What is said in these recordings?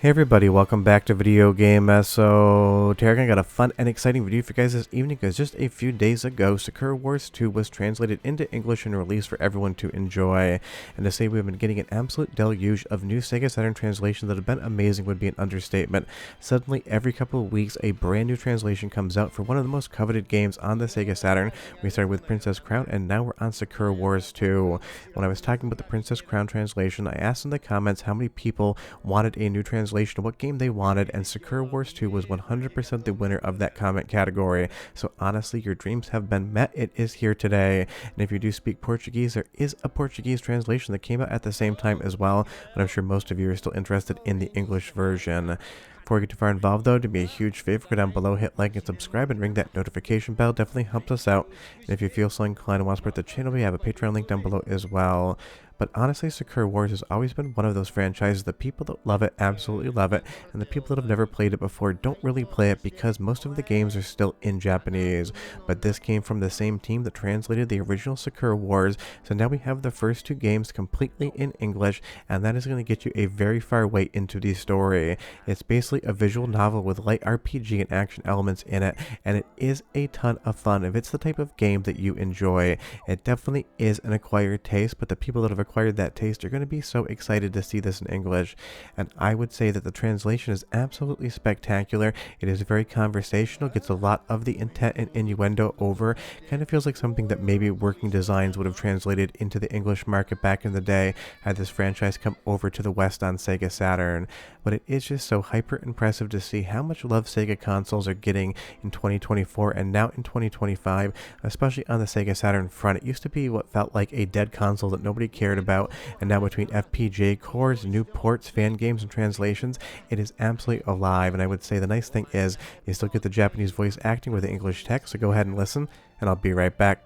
Hey everybody, welcome back to Video Game So Tarek, I got a fun and exciting video for you guys this evening because just a few days ago, Sakura Wars 2 was translated into English and released for everyone to enjoy. And to say we've been getting an absolute deluge of new Sega Saturn translations that have been amazing would be an understatement. Suddenly, every couple of weeks, a brand new translation comes out for one of the most coveted games on the Sega Saturn. We started with Princess Crown and now we're on Sakura Wars 2. When I was talking about the Princess Crown translation, I asked in the comments how many people wanted a new translation, what game they wanted, and Sakura Wars 2 was 100% the winner of that comment category. So honestly, your dreams have been met. It is here today. And if you do speak Portuguese, there is a Portuguese translation that came out at the same time as well, but I'm sure most of you are still interested in the English version. Before we get too far involved though, do me a huge favor, go down below, hit like and subscribe, and ring that notification bell. Definitely helps us out. And if you feel so inclined and want to support the channel, we have a Patreon link down below as well. But honestly, Sakura Wars has always been one of those franchises. The people that love it absolutely love it, and the people that have never played it before don't really play it because most of the games are still in Japanese. But this came from the same team that translated the original Sakura Wars, so now we have the first two games completely in English, and that is going to get you a very far way into the story. It's basically a visual novel with light RPG and action elements in it, and it is a ton of fun. If it's the type of game that you enjoy, it definitely is an acquired taste, but the people that have acquired that taste are going to be so excited to see this in English. And I would say that the translation is absolutely spectacular. It is very conversational, gets a lot of the intent and innuendo over. Kind of feels like something that maybe Working Designs would have translated into the English market back in the day had this franchise come over to the West on Sega Saturn. But it is just so hyper impressive to see how much love Sega consoles are getting in 2024 and now in 2025, especially on the Sega Saturn front. It used to be what felt like a dead console that nobody cared about, and now between FPGA cores, new ports, fan games, and translations, it is absolutely alive. And I would say the nice thing is you still get the Japanese voice acting with the English text, so go ahead and listen, and I'll be right back.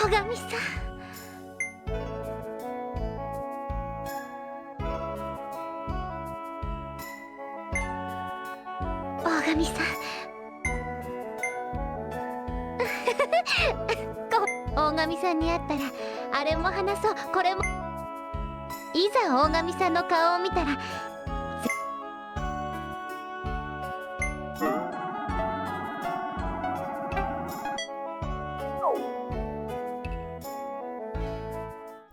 大神さん大神さんに会ったらあれも話そうこれもいざ大神さんの顔を見たら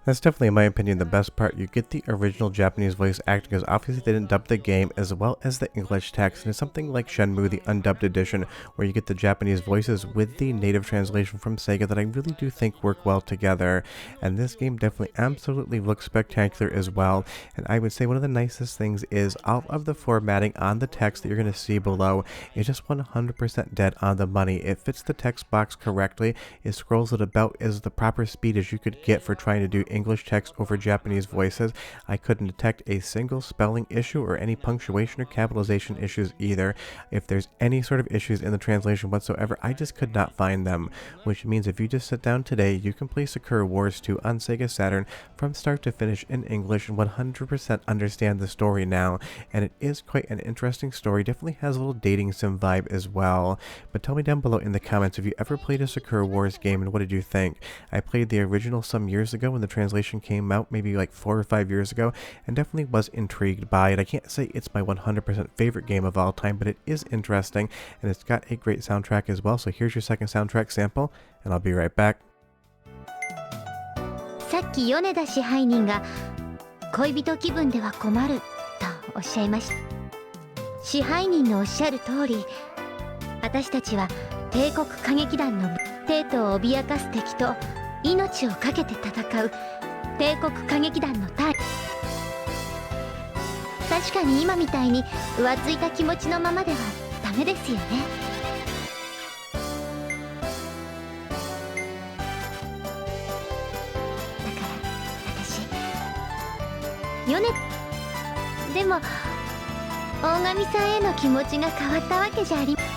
That's definitely, in my opinion, the best part. You get the original Japanese voice acting because obviously they didn't dub the game, as well as the English text. And it's something like Shenmue, the undubbed edition, where you get the Japanese voices with the native translation from Sega that I really do think work well together. And this game definitely absolutely looks spectacular as well. And I would say one of the nicest things is all of the formatting on the text that you're going to see below is just 100% dead on the money. It fits the text box correctly. It scrolls at about as the proper speed as you could get for trying to do English text over Japanese voices. I couldn't detect a single spelling issue or any punctuation or capitalization issues either. If there's any sort of issues in the translation whatsoever, I just could not find them, which means if you just sit down today, you can play Sakura Wars 2 on Sega Saturn from start to finish in English and 100% understand the story now. And it is quite an interesting story, definitely has a little dating sim vibe as well. But tell me down below in the comments if you ever played a Sakura Wars game and what did you think? I played the original some years ago when the translation came out, maybe like 4 or 5 years ago, and definitely was intrigued by it. I can't say it's my 100% favorite game of all time, but it is interesting, and it's got a great soundtrack as well. So here's your second soundtrack sample, and I'll be right back. さっき米田支配人が恋人気分では困るとおっしゃいました。支配人のおっしゃる通り、私たちは帝国歌劇団の帝都を脅かす敵と命を懸けて戦う帝国歌劇団の隊。確かに今みたいに浮ついた気持ちのままではダメですよね。だから私でも大神さんへの気持ちが変わったわけじゃありません。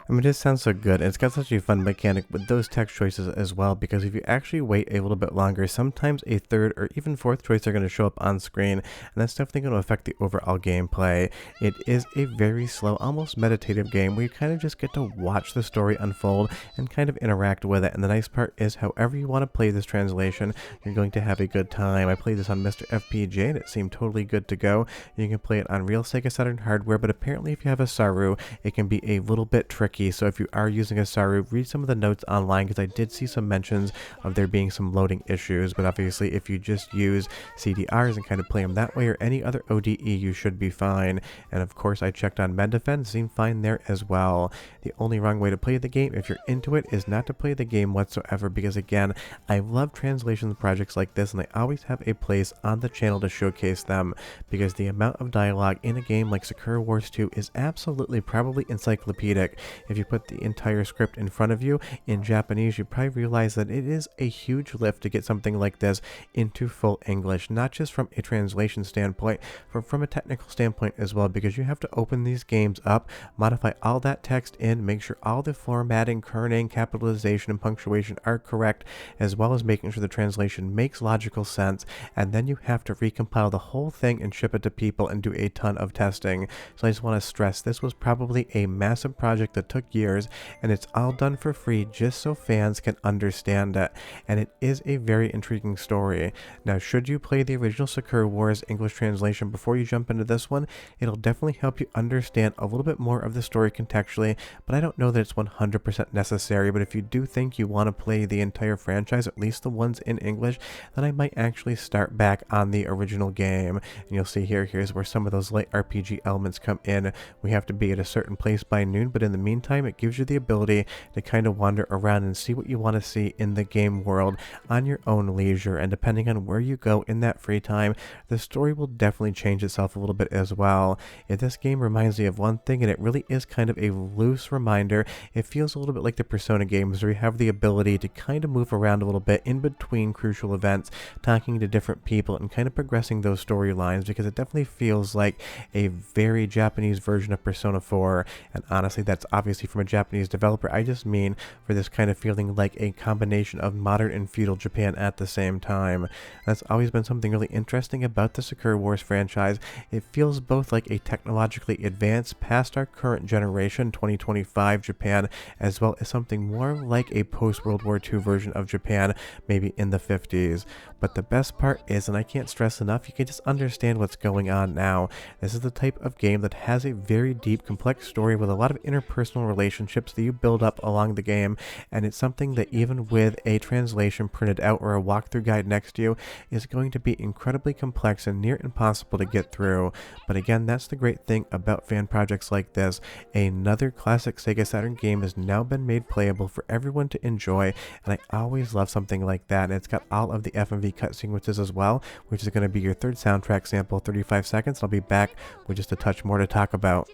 I mean, it just sounds so good, and it's got such a fun mechanic with those text choices as well, because if you actually wait a little bit longer, sometimes a third or even fourth choice are going to show up on screen, and that's definitely going to affect the overall gameplay. It is a very slow, almost meditative game where you kind of just get to watch the story unfold and kind of interact with it, and the nice part is however you want to play this translation, you're going to have a good time. I played this on Mr. FPGA, and it seemed totally good to go. You can play it on real Sega Saturn hardware, but apparently if you have a Saru, it can be a little bit tricky. So if you are using a Saru, read some of the notes online, because I did see some mentions of there being some loading issues. But obviously if you just use CDRs and kind of play them that way, or any other ODE, you should be fine. And of course I checked on MedDefend, seemed fine there as well. The only wrong way to play the game, if you're into it, is not to play the game whatsoever, because again, I love translation projects like this, and I always have a place on the channel to showcase them, because the amount of dialogue in a game like Sakura Wars 2 is absolutely probably encyclopedic. If you put the entire script in front of you in Japanese, you probably realize that it is a huge lift to get something like this into full English, not just from a translation standpoint, but from a technical standpoint as well, because you have to open these games up, modify all that text in, make sure all the formatting, kerning, capitalization, and punctuation are correct, as well as making sure the translation makes logical sense, and then you have to recompile the whole thing and ship it to people and do a ton of testing. So I just want to stress, this was probably a massive project that took years, and it's all done for free just so fans can understand it, and it is a very intriguing story. Now, should you play the original Sakura Wars English translation before you jump into this one, it'll definitely help you understand a little bit more of the story contextually, but I don't know that it's 100% necessary. But if you do think you want to play the entire franchise, at least the ones in English, then I might actually start back on the original game. And you'll see here's where some of those light RPG elements come in. We have to be at a certain place by noon, but in the meantime, it gives you the ability to kind of wander around and see what you want to see in the game world on your own leisure, and depending on where you go in that free time, the story will definitely change itself a little bit as well. If this game reminds me of one thing, and it really is kind of a loose reminder, it feels a little bit like the Persona games, where you have the ability to kind of move around a little bit in between crucial events, talking to different people and kind of progressing those storylines, because it definitely feels like a very Japanese version of Persona 4. And honestly, that's obviously from a Japanese developer. I just mean for this kind of feeling like a combination of modern and feudal Japan at the same time. That's always been something really interesting about the Sakura Wars franchise. It feels both like a technologically advanced past our current generation 2025 Japan, as well as something more like a post-World War II version of Japan, maybe in the 50s. But the best part is, and I can't stress enough, you can just understand what's going on now. This is the type of game that has a very deep, complex story with a lot of interpersonal relationships that you build up along the game, and it's something that even with a translation printed out or a walkthrough guide next to you is going to be incredibly complex and near impossible to get through. But again, that's the great thing about fan projects like this. Another classic Sega Saturn game has now been made playable for everyone to enjoy, and I always love something like that. And it's got all of the FMV cut sequences as well, which is going to be your third soundtrack sample, 35 seconds. I'll be back with just a touch more to talk about.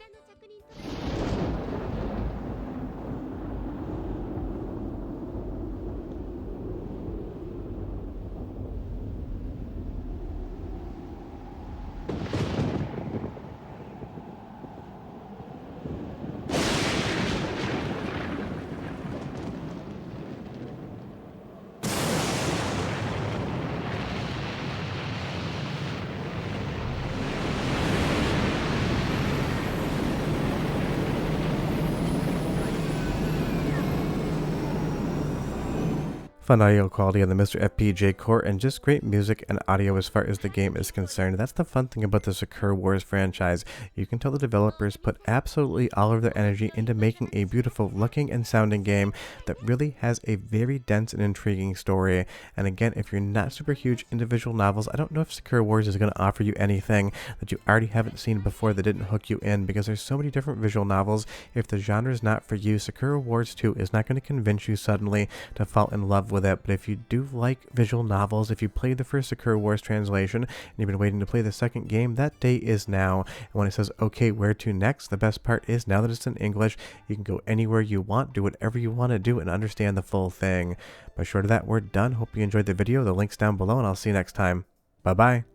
Fun audio quality on the Mr. FPGA core, and just great music and audio as far as the game is concerned. That's the fun thing about the Sakura Wars franchise. You can tell the developers put absolutely all of their energy into making a beautiful looking and sounding game that really has a very dense and intriguing story. And again, if you're not super huge into visual novels, I don't know if Sakura Wars is going to offer you anything that you already haven't seen before that didn't hook you in, because there's so many different visual novels. If the genre is not for you, Sakura Wars 2 is not going to convince you suddenly to fall in love with it. But if you do like visual novels, if you played the first Sakura Wars translation and you've been waiting to play the second game, that day is now. And when it says okay, where to next, the best part is now that it's in English, you can go anywhere you want, do whatever you want to do, and understand the full thing. But short of that, we're done. Hope you enjoyed the video. The link's down below, and I'll see you next time. Bye bye.